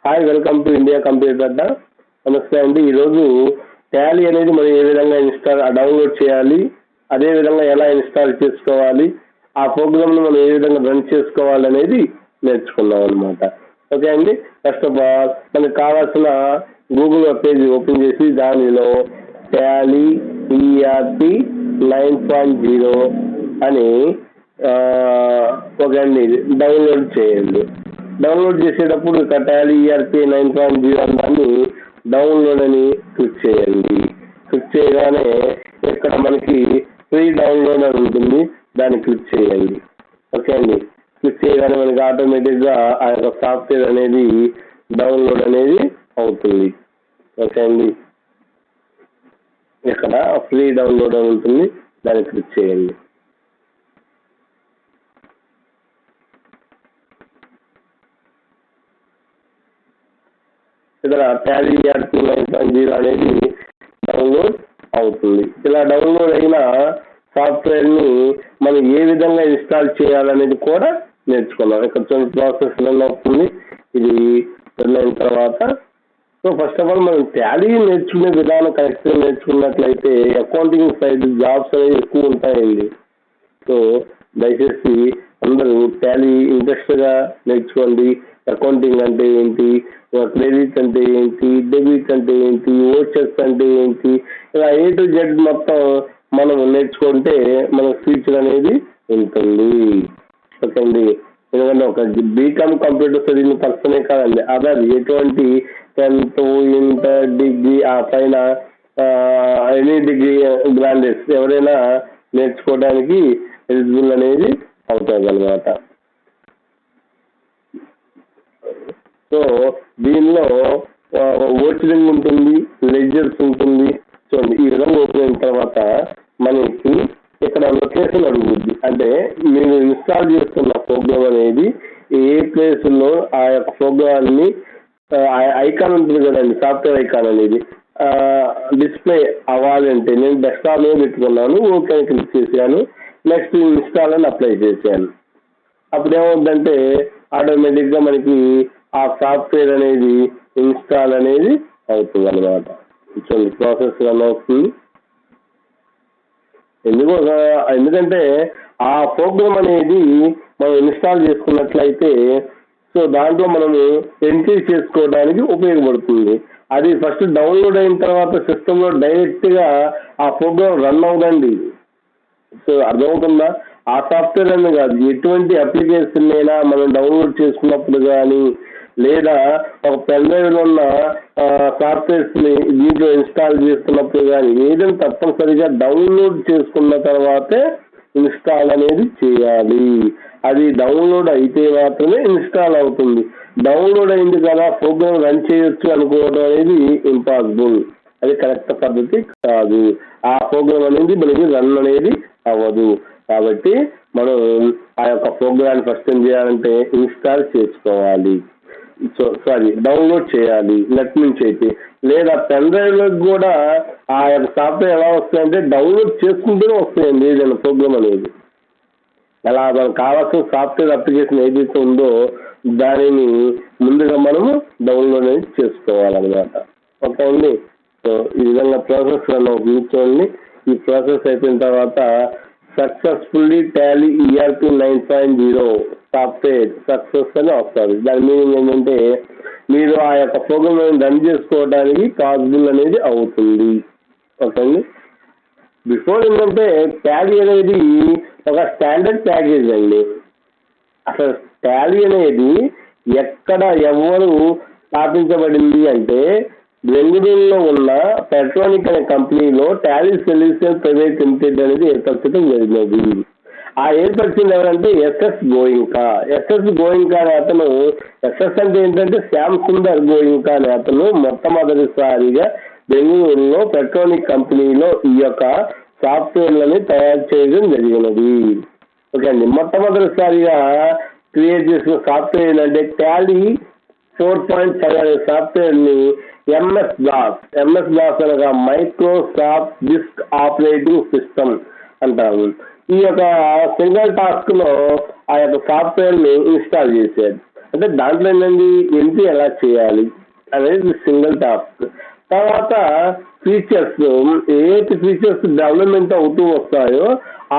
Hi, welcome to India computer Adda. నమస్తే అండి. ఈరోజు టాలీ అనేది మనం ఏ విధంగా డౌన్లోడ్ చేయాలి, అదేవిధంగా ఎలా ఇన్స్టాల్ చేసుకోవాలి, ఆ ప్రోగ్రామ్ను మనం ఏ విధంగా రన్ చేసుకోవాలి అనేది నేర్చుకున్నాం అనమాట. ఓకే అండి. ఫస్ట్ ఆఫ్ ఆల్ మనకు కావాల్సిన గూగుల్ వెబ్ పేజ్ ఓపెన్ చేసి దానిలో టాలీ ఈఆర్పి 9.0 అని ఒక డౌన్లోడ్ చేయండి. డౌన్లోడ్ చేసేటప్పుడు టాలీ ఈఆర్పి 9.0 అని దాన్ని డౌన్లోడ్ అని క్లిక్ చేయండి. క్లిక్ చేయగానే ఇక్కడ మనకి ఫ్రీ డౌన్లోడ్ అని ఉంటుంది, దాన్ని క్లిక్ చేయండి. ఓకే అండి. క్లిక్ చేయగానే మనకి ఆటోమేటిక్గా ఆ యొక్క సాఫ్ట్వేర్ అనేది డౌన్లోడ్ అనేది అవుతుంది. ఓకే అండి. ఇక్కడ ఫ్రీ డౌన్లోడ్ అని ఉంటుంది, దాన్ని క్లిక్ చేయండి. ఇక్కడ టాలీ ఈఆర్పి 9.0 అనేది డౌన్లోడ్ అవుతుంది. ఇలా డౌన్లోడ్ అయిన సాఫ్ట్వేర్ని మనం ఏ విధంగా ఇన్స్టాల్ చేయాలనేది కూడా నేర్చుకున్నాం. ఇక్కడ చూడండి, ప్రాసెస్ రన్ అవుతుంది. ఇది రన్ అయిన తర్వాత ఫస్ట్ ఆఫ్ ఆల్ మనం టాలీ నేర్చుకునే విధానం కరెక్ట్గా నేర్చుకున్నట్లయితే అకౌంటింగ్ సైడ్ జాబ్స్ అనేవి ఎక్కువ ఉంటాయండి. సో దయచేసి అందరూ టాలీ ఇంట్రెస్ట్గా నేర్చుకోండి. అకౌంటింగ్ అంటే ఏంటి, క్రెడిట్ అంటే ఏంటి, డెబిట్ అంటే ఏంటి, ఓచర్స్ అంటే ఏంటి, ఇలా A to Z మొత్తం మనం నేర్చుకుంటే మన ఫ్యూచర్ అనేది ఉంటుంది. ఓకే అండి. ఎందుకంటే ఒక బీకామ్ కంప్యూటర్ చదివిన పర్సనే కాదండి, అదర్ ఎటువంటి 10th, ఇంటర్, డిగ్రీ ఆ పైన ఎనీ డిగ్రీ గ్రాడ్యుయేట్స్ ఎవరైనా నేర్చుకోవడానికి ఎలిజిబుల్ అనేది అవుతుంది అనమాట. సో దీనిలో ఓచరింగ్ ఉంటుంది, లెడ్జర్స్ ఉంటుంది. చూడండి, ఈ విధంగా ఓపెన్ అయిన తర్వాత మనకి ఇక్కడ లొకేషన్ అడుగుద్ది. అంటే మీరు ఇన్స్టాల్ చేస్తున్న ప్రోగ్రామ్ అనేది ఏ ప్లేస్లో ఆ యొక్క ప్రోగ్రామ్ని ఐకాన్ ఉంటుంది కదండి, సాఫ్ట్వేర్ ఐకాన్ అనేది డిస్ప్లే అవ్వాలంటే నేను డెస్క్టాప్ మీద పెట్టుకున్నాను. ఓకే అని క్లిక్ చేశాను. నెక్స్ట్ ఇన్స్టాల్ అని అప్లై చేశాను. అప్పుడు ఏమవుతుందంటే ఆటోమేటిక్గా మనకి ఆ సాఫ్ట్వేర్ అనేది ఇన్స్టాల్ అనేది అవుతుంది అనమాట. చూడండి, ప్రాసెస్ రన్ అవుతుంది. ఎందుకంటే ఆ ప్రోగ్రామ్ అనేది మనం ఇన్స్టాల్ చేసుకున్నట్లయితే సో దాంట్లో మనము ఎంట్రీ చేసుకోవడానికి ఉపయోగపడుతుంది. అది ఫస్ట్ డౌన్లోడ్ అయిన తర్వాత సిస్టంలో డైరెక్ట్గా ఆ ప్రోగ్రామ్ రన్ అవుదండి. సో అర్థమవుతుందా? ఆ సాఫ్ట్వేర్ అని కాదు, ఎటువంటి అప్లికేషన్ అయినా మనం డౌన్లోడ్ చేసుకున్నప్పుడు కానీ లేదా ఒక పెన్ డ్రైవ్లో ఉన్న సాఫ్ట్వేర్స్ని దీంట్లో ఇన్స్టాల్ చేసుకున్నప్పుడు కానీ ఏదైనా తప్పనిసరిగా డౌన్లోడ్ చేసుకున్న తర్వాతే ఇన్స్టాల్ అనేది చేయాలి. అది డౌన్లోడ్ అయితే మాత్రమే ఇన్స్టాల్ అవుతుంది. డౌన్లోడ్ అయింది కదా ప్రోగ్రామ్ రన్ చేయొచ్చు అనుకోవడం అనేది ఇంపాసిబుల్. అది కరెక్ట్ పద్ధతి కాదు. ఆ ప్రోగ్రామ్ అనేది మనకి రన్ అనేది అవ్వదు. కాబట్టి మనం ఆ యొక్క ప్రోగ్రామ్ ఫస్ట్ ఏం చేయాలంటే ఇన్స్టాల్ చేసుకోవాలి. డౌన్లోడ్ చేయాలి నెట్ నుంచి అయితే, లేదా పెన్ డ్రైవ్లోకి కూడా ఆ యొక్క సాఫ్ట్వేర్ ఎలా వస్తాయంటే డౌన్లోడ్ చేసుకుంటూనే వస్తాయండి ఏదైనా ప్రోగ్రామ్ అనేది. అలా మనకు కావాల్సిన సాఫ్ట్వేర్ అప్లికేషన్ ఏదైతే ఉందో దానిని ముందుగా మనము డౌన్లోడ్ అనేది చేసుకోవాలన్నమాట. ఓకే అండి. సో ఈ విధంగా ప్రాసెస్ రన్ అవుతుంది. చూడండి, ఈ ప్రాసెస్ అయిపోయిన తర్వాత successfully Tally ERP 9.0 software success అని వస్తుంది. దాని మీనింగ్ ఏంటంటే మీరు ఆ యొక్క ప్రోగ్రామ్ రన్ చేసుకోవడానికి పాసిబుల్ అనేది అవుతుంది. ఓకే అండి. బిఫోర్ ఏంటంటే టాలీ అనేది ఒక స్టాండర్డ్ ప్యాకేజ్ అండి. అసలు టాలీ అనేది ఎక్కడ ఎవరు స్థాపించబడింది అంటే బెంగళూరులో ఉన్న పెట్రోనిక్ అనే కంపెనీలో టాలీ సొల్యూషన్ ప్రైవేట్ లిమిటెడ్ అనేది ఏర్పరచడం జరిగినది. ఆ ఏర్పరిచింది ఎవరంటే ఎస్ఎస్ గోయింకా. ఎస్ఎస్ గోయింకా అనే అతను, ఎస్ఎస్ అంటే ఏంటంటే శ్యామ్ సుందర్ గోయింకా అనే అతను మొట్టమొదటిసారిగా బెంగళూరులో పెట్రోనిక్ కంపెనీలో ఈ యొక్క సాఫ్ట్వేర్లని తయారు చేయడం జరిగినది. ఓకే అండి. మొట్టమొదటిసారిగా క్రియేట్ చేసిన సాఫ్ట్వేర్ ఏంటంటే టాలీ 4.5 అనే సాఫ్ట్వేర్ని ఎంఎస్ దాస్ అనగా మైక్రోసాఫ్ట్ డిస్క్ ఆపరేటింగ్ సిస్టమ్ అంటారు. ఈ యొక్క సింగిల్ టాస్క్లో ఆ యొక్క సాఫ్ట్వేర్ని ఇన్స్టాల్ చేశారు. అంటే దాంట్లో ఏంటండి ఎంట్రీ ఎలా చేయాలి అనేది సింగిల్ టాస్క్. తర్వాత ఫీచర్స్, ఏటి ఫీచర్స్ డెవలప్మెంట్ అవుతూ వస్తాయో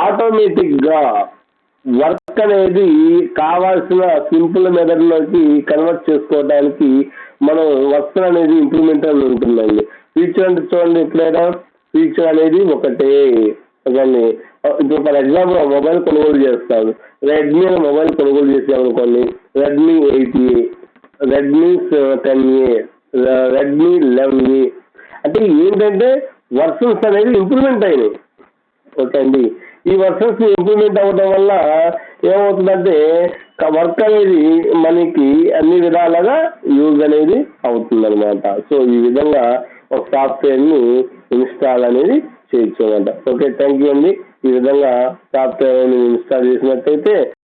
ఆటోమేటిక్గా వర్క్ అనేది కావాల్సిన సింపుల్ మెథడ్లోకి కన్వర్ట్ చేసుకోవడానికి మనం వర్క్ అనేది ఇంప్రూవ్మెంట్ అని ఉంటుందండి. ఫీచర్ అంటే చూడండి, ఎప్పుడైనా ఫీచర్ అనేది ఒకటే ఓకేండి. ఇప్పుడు ఫర్ ఎగ్జాంపుల్ మొబైల్ కొనుగోలు చేస్తాను, రెడ్మీ మొబైల్ కొనుగోలు చేసామనుకోండి, Redmi 8A, Redmi 10A, Redmi 11A. అంటే ఏంటంటే వర్షన్స్ అనేది ఇంప్రూవ్మెంట్ అయినాయి. ఓకే అండి. ఈ వర్షన్స్ ఇంప్రూవ్మెంట్ అవ్వడం వల్ల ఏమవుతుందంటే వర్క్ అనేది మనకి అన్ని విధాలుగా యూజ్ అనేది అవుతుంది అనమాట. సో ఈ విధంగా ఒక సాఫ్ట్వేర్ని ఇన్స్టాల్ అనేది చేయొచ్చు అనమాట. ఓకే, థ్యాంక్ యూ అండి. ఈ విధంగా సాఫ్ట్వేర్ ఇన్స్టాల్ చేసినట్టయితే